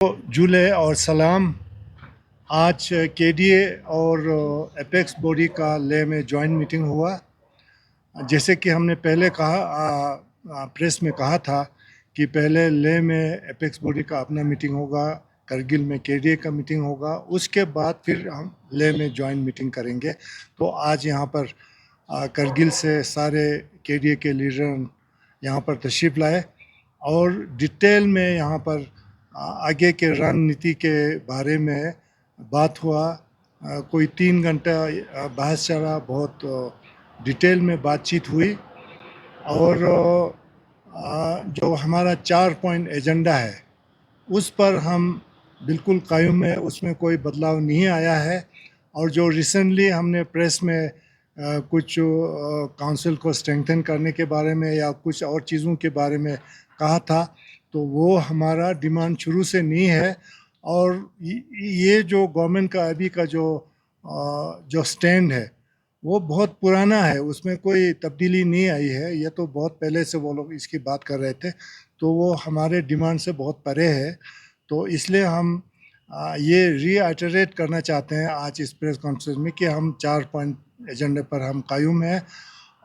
जुले और सलाम। आज केडीए और एपेक्स बॉडी का ले में जॉइंट मीटिंग हुआ। जैसे कि हमने पहले कहा, प्रेस में कहा था कि पहले ले में एपेक्स बॉडी का अपना मीटिंग होगा, करगिल में केडीए का मीटिंग होगा, उसके बाद फिर हम ले में जॉइंट मीटिंग करेंगे। तो आज यहाँ पर करगिल से सारे केडीए के लीडर यहाँ पर तशरीफ़ लाए और डिटेल में यहाँ पर आगे के रणनीति के बारे में बात हुआ। कोई 3 घंटा बहस चला, बहुत डिटेल में बातचीत हुई और जो हमारा 4 पॉइंट एजेंडा है उस पर हम बिल्कुल कायम है, उसमें कोई बदलाव नहीं आया है। और जो रिसेंटली हमने प्रेस में कुछ काउंसिल को स्ट्रेंथन करने के बारे में या कुछ और चीज़ों के बारे में कहा था, तो वो हमारा डिमांड शुरू से नहीं है। और ये जो गवर्नमेंट का अभी का जो स्टैंड है वो बहुत पुराना है, उसमें कोई तब्दीली नहीं आई है। ये तो बहुत पहले से वो लोग इसकी बात कर रहे थे, तो वो हमारे डिमांड से बहुत परे है। तो इसलिए हम ये रीआइटरेट करना चाहते हैं आज इस प्रेस कॉन्फ्रेंस में कि हम 4 पॉइंट एजेंडे पर हम कायम हैं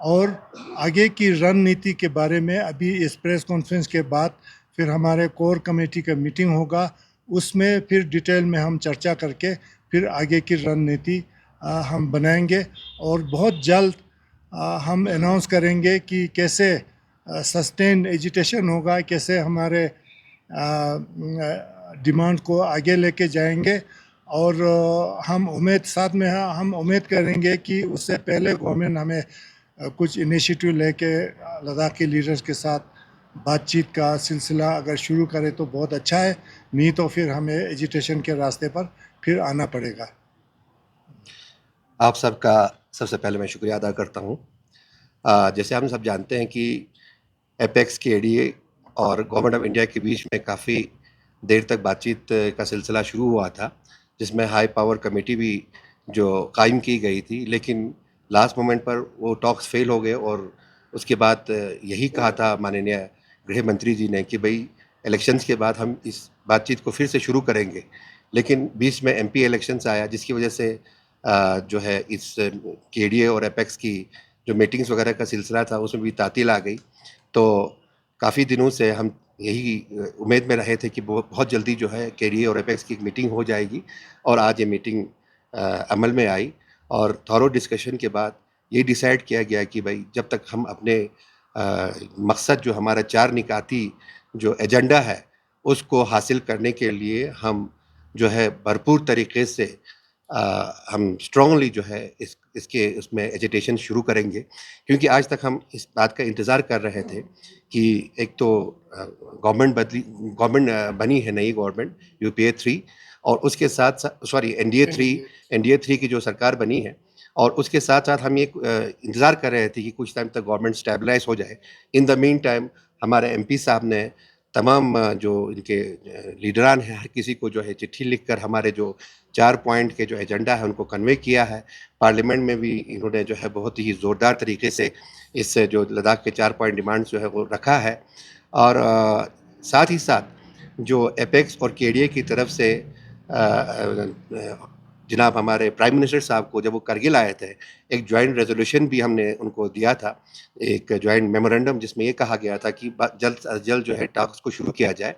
और आगे की रणनीति के बारे में अभी इस प्रेस कॉन्फ्रेंस के बाद फिर हमारे कोर कमेटी का मीटिंग होगा, उसमें फिर डिटेल में हम चर्चा करके फिर आगे की रणनीति हम बनाएंगे और बहुत जल्द हम अनाउंस करेंगे कि कैसे सस्टेन्ड एजुटेशन होगा, कैसे हमारे डिमांड को आगे लेके जाएंगे। और हम उम्मीद करेंगे कि उससे पहले गवर्नमेंट हमें कुछ इनिशिएटिव लेके लद्दाख के लीडर्स के साथ बातचीत का सिलसिला अगर शुरू करें तो बहुत अच्छा है, नहीं तो फिर हमें एजुटेशन के रास्ते पर फिर आना पड़ेगा। आप सबका सबसे पहले मैं शुक्रिया अदा करता हूँ। जैसे हम सब जानते हैं कि एपेक्स केडीए और गवर्नमेंट ऑफ इंडिया के बीच में काफ़ी देर तक बातचीत का सिलसिला शुरू हुआ था, जिसमें हाई पावर कमेटी भी जो कायम की गई थी, लेकिन लास्ट मोमेंट पर वो टॉक्स फेल हो गए और उसके बाद यही कहा था माननीय गृह मंत्री जी ने कि भाई इलेक्शंस के बाद हम इस बातचीत को फिर से शुरू करेंगे। लेकिन बीच में एमपी इलेक्शंस आया, जिसकी वजह से जो है इस केडीए और एपेक्स की जो मीटिंग्स वगैरह का सिलसिला था उसमें भी तातील आ गई। तो काफ़ी दिनों से हम यही उम्मीद में रहे थे कि बहुत जल्दी जो है केडीए और एपेक्स की एक मीटिंग हो जाएगी और आज ये मीटिंग अमल में आई और थॉरो डिस्कशन के बाद ये डिसाइड किया गया कि भाई जब तक हम अपने मकसद जो हमारा 4 निकाती जो एजेंडा है उसको हासिल करने के लिए हम जो है भरपूर तरीके से हम स्ट्रांगली जो है इसके उसमें एजिटेशन शुरू करेंगे, क्योंकि आज तक हम इस बात का इंतज़ार कर रहे थे कि एक तो गवर्नमेंट बनी है नई गवर्नमेंट यूपीए 3 और उसके साथ सॉरी एनडीए 3 की जो सरकार बनी है और उसके साथ साथ हम ये इंतज़ार कर रहे थे कि कुछ टाइम तक गवर्नमेंट स्टेबलाइज हो जाए। इन द मीन टाइम हमारे एमपी साहब ने तमाम जो इनके लीडरान हैं हर किसी को जो है चिट्ठी लिखकर हमारे जो 4 पॉइंट के जो एजेंडा है उनको कन्वे किया है। पार्लियामेंट में भी इन्होंने जो है बहुत ही ज़ोरदार तरीके से इस जो लद्दाख के 4 पॉइंट डिमांड्स जो है वो रखा है। और साथ ही साथ जो एपेक्स और केडीए की तरफ से जनाब हमारे प्राइम मिनिस्टर साहब को जब वो करगिल आए थे, एक जॉइंट रेजोल्यूशन भी हमने उनको दिया था, एक जॉइंट मेमोरेंडम, जिसमें ये कहा गया था कि जल्द से जल्द जो है टॉक्स को शुरू किया जाए।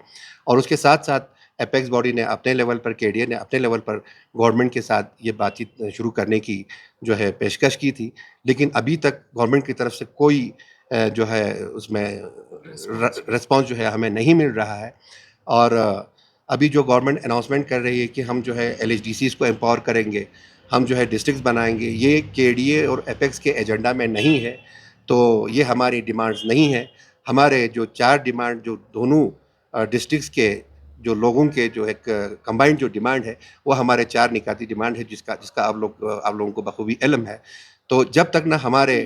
और उसके साथ साथ एपेक्स बॉडी ने अपने लेवल पर, केडीए ने अपने लेवल पर गवर्नमेंट के साथ ये बातचीत शुरू करने की जो है पेशकश की थी, लेकिन अभी तक गवर्नमेंट की तरफ से कोई जो है उसमें रिस्पॉन्स जो है हमें नहीं मिल रहा है। और अभी जो गवर्नमेंट अनाउंसमेंट कर रही है कि हम जो है एलएचडीसीज़ को एम्पावर करेंगे, हम जो है डिस्ट्रिक्ट्स बनाएंगे, ये केडीए और एपेक्स के एजेंडा में नहीं है। तो ये हमारी डिमांड्स नहीं है। हमारे जो 4 डिमांड जो दोनों डिस्ट्रिक्ट्स के जो लोगों के जो एक कंबाइंड जो डिमांड है वो हमारे 4 निकाती डिमांड है, जिसका आप लोगों को बखूबी इल्म है। तो जब तक ना हमारे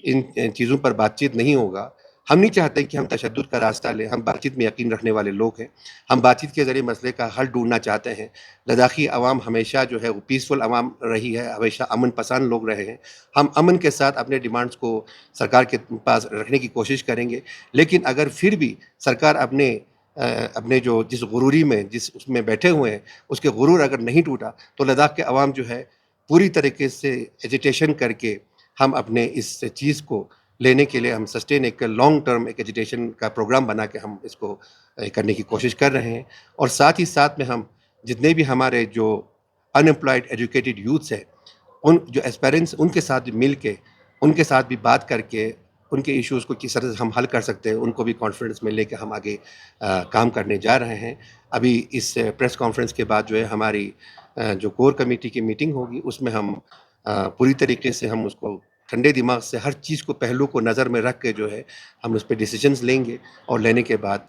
इन चीज़ों पर बातचीत नहीं होगा, हम नहीं चाहते कि हम तशद्दुद का रास्ता लें। हम बातचीत में यकीन रखने वाले लोग हैं। हम बातचीत के ज़रिए मसले का हल ढूँढना चाहते हैं। लद्दाखी अवाम हमेशा जो है वो पीसफुल अवाम रही है, हमेशा अमन पसंद लोग रहे हैं। हम अमन के साथ अपने डिमांड्स को सरकार के पास रखने की कोशिश करेंगे। लेकिन अगर फिर भी सरकार अपने अपने जो जिस गुरूरी में जिस उसमें बैठे हुए हैं, उसके गुरूर अगर नहीं टूटा तो लद्दाख के अवाम जो है पूरी तरीके से एजिटेशन करके हम अपने इस चीज़ को लेने के लिए हम सस्टेन एक लॉन्ग टर्म एक एजिटेशन का प्रोग्राम बना के हम इसको करने की कोशिश कर रहे हैं। और साथ ही साथ में हम जितने भी हमारे जो अनएम्प्लॉयड एजुकेटेड यूथ्स हैं, उन जो एस्पायरेंट्स उनके साथ मिल के, उनके साथ भी बात करके, उनके इश्यूज़ को किस तरह से हम हल कर सकते हैं, उनको भी कॉन्फिडेंस में लेके हम आगे काम करने जा रहे हैं। अभी इस प्रेस कॉन्फ्रेंस के बाद जो है हमारी जो कोर कमेटी की मीटिंग होगी, उसमें हम पूरी तरीके से हम उसको ठंडे दिमाग से हर चीज़ को पहलू को नज़र में रख के जो है हम उस पे डिसीजंस लेंगे और लेने के बाद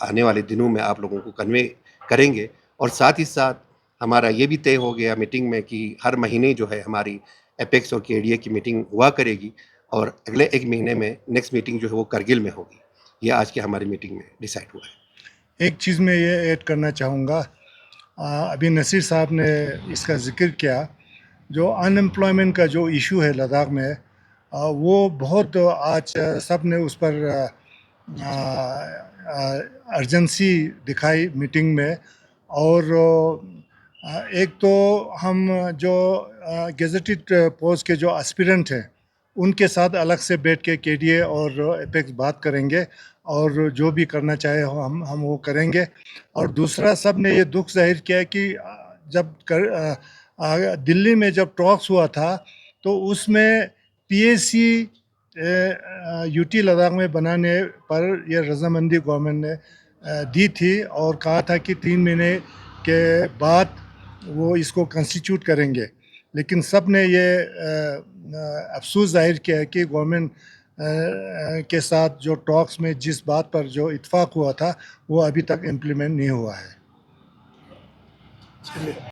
आने वाले दिनों में आप लोगों को कन्वे करेंगे। और साथ ही साथ हमारा ये भी तय हो गया मीटिंग में कि हर महीने जो है हमारी एपेक्स और केडीए की मीटिंग हुआ करेगी और अगले 1 महीने में नेक्स्ट मीटिंग जो है वो करगिल में होगी। ये आज की हमारी मीटिंग में डिसाइड हुआ है। एक चीज़ मैं ये ऐड करना चाहूँगा, अभी नसीर साहब ने इसका ज़िक्र किया, जो अनएम्प्लॉयमेंट का जो इशू है लद्दाख में, वो बहुत आज सब ने उस पर अर्जेंसी दिखाई मीटिंग में। और एक तो हम जो गेजेटेड पोस्ट के जो एस्पिरेंट हैं उनके साथ अलग से बैठ के केडीए और एपेक्स बात करेंगे और जो भी करना चाहे हम वो करेंगे। और दूसरा सब ने ये दुख जाहिर किया है कि जब दिल्ली में जब टॉक्स हुआ था तो उसमें पीएसी यूटी लद्दाख में बनाने पर ये रजामंदी गवर्नमेंट ने दी थी और कहा था कि 3 महीने के बाद वो इसको कंस्टिट्यूट करेंगे। लेकिन सब ने ये अफसोस जाहिर किया है कि गवर्नमेंट के साथ जो टॉक्स में जिस बात पर जो इत्फाक हुआ था वो अभी तक इम्प्लीमेंट नहीं हुआ है।